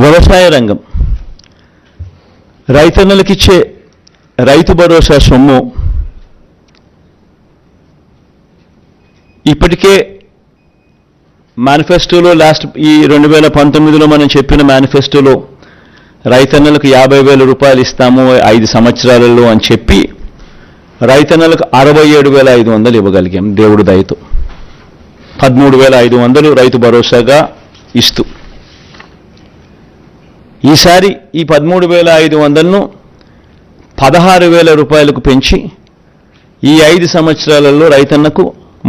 వ్యవసాయ రంగం రైతన్నలకిచ్చే రైతు భరోసా సొమ్ము ఇప్పటికే మేనిఫెస్టోలో ఈ 2019లో మనం చెప్పిన మేనిఫెస్టోలో రైతన్నలకు 50,000 రూపాయలు ఇస్తాము 5 సంవత్సరాలలో అని చెప్పి రైతన్నలకు 67,500 ఇవ్వగలిగాం దేవుడి దయతో. 13,500 రైతు భరోసాగా ఇస్తూ ఈసారి ఈ 13,500ను 16,000 రూపాయలకు పెంచి ఈ 5 సంవత్సరాలలో రైతన్నకు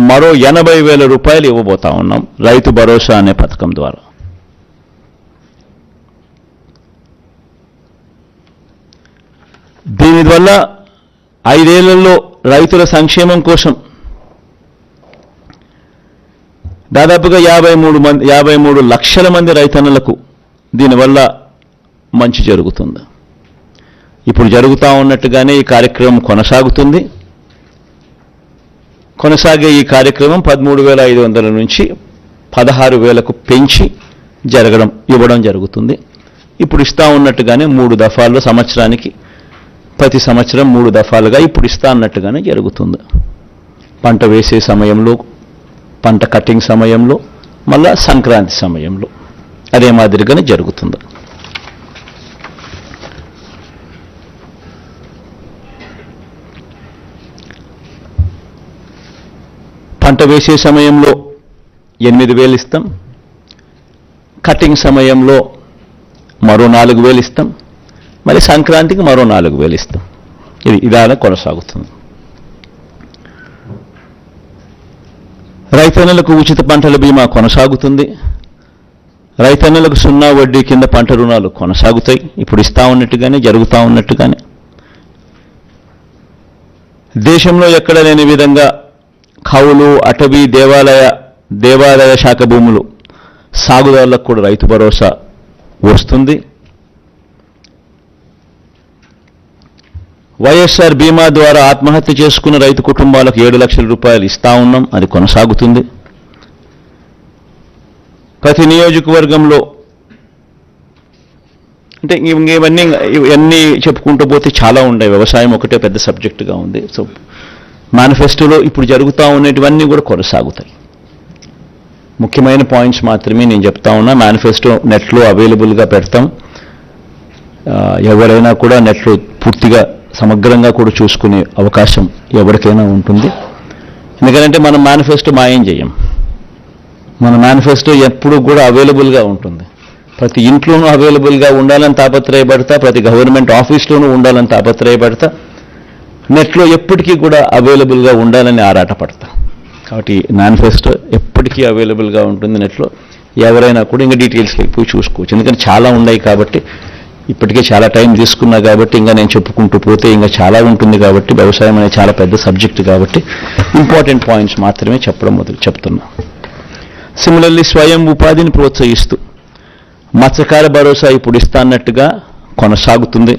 మరో 80,000 రూపాయలు ఇవ్వబోతా ఉన్నాం రైతు భరోసా అనే పథకం ద్వారా. దీనివల్ల 5 ఏళ్లలో రైతుల సంక్షేమం కోసం దాదాపుగా 53 లక్షల మంది రైతన్నలకు దీనివల్ల మంచి జరుగుతుంది. ఇప్పుడు జరుగుతూ ఉన్నట్టుగానే ఈ కార్యక్రమం కొనసాగుతుంది. కొనసాగే ఈ కార్యక్రమం 13,500 నుంచి 16,000కు పెంచి ఇవ్వడం జరుగుతుంది. ఇప్పుడు ఇస్తా ఉన్నట్టుగానే 3 దఫాల్లో సంవత్సరానికి ప్రతి సంవత్సరం 3 దఫాలుగా ఇప్పుడు ఇస్తా అన్నట్టుగానే జరుగుతుంది. పంట వేసే సమయంలో, పంట కటింగ్ సమయంలో, మళ్ళా సంక్రాంతి సమయంలో అదే మాదిరిగానే జరుగుతుంది. పంట వేసే సమయంలో 8,000 ఇస్తాం, కటింగ్ సమయంలో మరో 4,000 ఇస్తాం, మళ్ళీ సంక్రాంతికి మరో 4,000 ఇస్తాం. ఇదాలా కొనసాగుతుంది. రైతన్నలకు ఉచిత పంటల బీమా కొనసాగుతుంది. రైతన్నలకు 0 వడ్డీ కింద పంట రుణాలు కొనసాగుతాయి. ఇప్పుడు ఇస్తా ఉన్నట్టుగానే జరుగుతూ ఉన్నట్టుగానే దేశంలో ఎక్కడ లేని విధంగా కౌలు, అటవీ, దేవాలయ శాఖ భూములు సాగుదారులకు కూడా రైతు భరోసా వస్తుంది. వైఎస్ఆర్ బీమా ద్వారా ఆత్మహత్య చేసుకున్న రైతు కుటుంబాలకు 7 లక్షల రూపాయలు ఇస్తా ఉన్నాం. అది కొనసాగుతుంది. ప్రతి నియోజకవర్గంలో అంటే ఇవన్నీ చెప్పుకుంటూ పోతే చాలా ఉన్నాయి. వ్యవసాయం ఒకటే పెద్ద సబ్జెక్టుగా ఉంది. సో మేనిఫెస్టోలో ఇప్పుడు జరుగుతూ ఉన్నటువన్నీ కూడా కొనసాగుతాయి. ముఖ్యమైన పాయింట్స్ మాత్రమే నేను చెప్తా ఉన్నా. మేనిఫెస్టో నెట్లో అవైలబుల్గా పెడతాం. ఎవరైనా కూడా నెట్లో పూర్తిగా సమగ్రంగా కూడా చూసుకునే అవకాశం ఎవరికైనా ఉంటుంది. ఎందుకంటే మనం మేనిఫెస్టో మాయం చేయం. మన మేనిఫెస్టో ఎప్పుడు కూడా అవైలబుల్గా ఉంటుంది. ప్రతి ఇంట్లోనూ అవైలబుల్గా ఉండాలని తాపత్రయపడతా, ప్రతి గవర్నమెంట్ ఆఫీస్లోనూ ఉండాలని తాపత్రయపడతా, నెట్లో ఎప్పటికీ కూడా అవైలబుల్గా ఉండాలని ఆరాటపడతా. కాబట్టి మేనిఫెస్టో ఎప్పటికీ అవైలబుల్గా ఉంటుంది నెట్లో. ఎవరైనా కూడా ఇంకా డీటెయిల్స్కి పోయి చూసుకోవచ్చు. ఎందుకంటే చాలా ఉన్నాయి కాబట్టి, ఇప్పటికే చాలా టైం తీసుకున్నా కాబట్టి ఇంకా నేను చెప్పుకుంటూ పోతే ఇంకా చాలా ఉంటుంది కాబట్టి, వ్యవసాయం అనేది చాలా పెద్ద సబ్జెక్టు కాబట్టి ఇంపార్టెంట్ పాయింట్స్ మాత్రమే చెప్తున్నా. సిమిలర్లీ స్వయం ఉపాధిని ప్రోత్సహిస్తూ మత్స్యకార భరోసా ఇప్పుడు ఇస్తా అన్నట్టుగా కొనసాగుతుంది.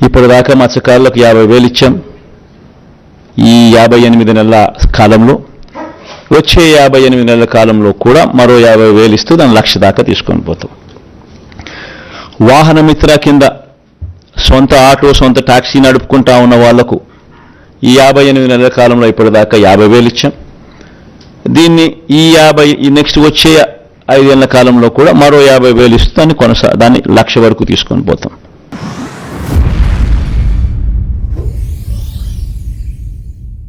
ఇప్పటిదాకా మత్స్యకారులకు 50,000 ఇచ్చాం. ఈ 58 నెలల కాలంలో, వచ్చే 58 నెలల కాలంలో కూడా మరో 50,000 ఇస్తూ దాన్ని 1,00,000 దాకా తీసుకొని పోతాం. వాహన మిత్ర కింద సొంత ఆటో, సొంత టాక్సీ నడుపుకుంటా ఉన్న వాళ్లకు ఈ 58 నెలల కాలంలో ఇప్పటిదాకా 50,000 ఇచ్చాం. దీన్ని ఈ నెక్స్ట్ వచ్చే 5 ఏళ్ల కాలంలో కూడా మరో 50,000 ఇస్తూ దాన్ని 1,00,000 వరకు తీసుకొని పోతాం.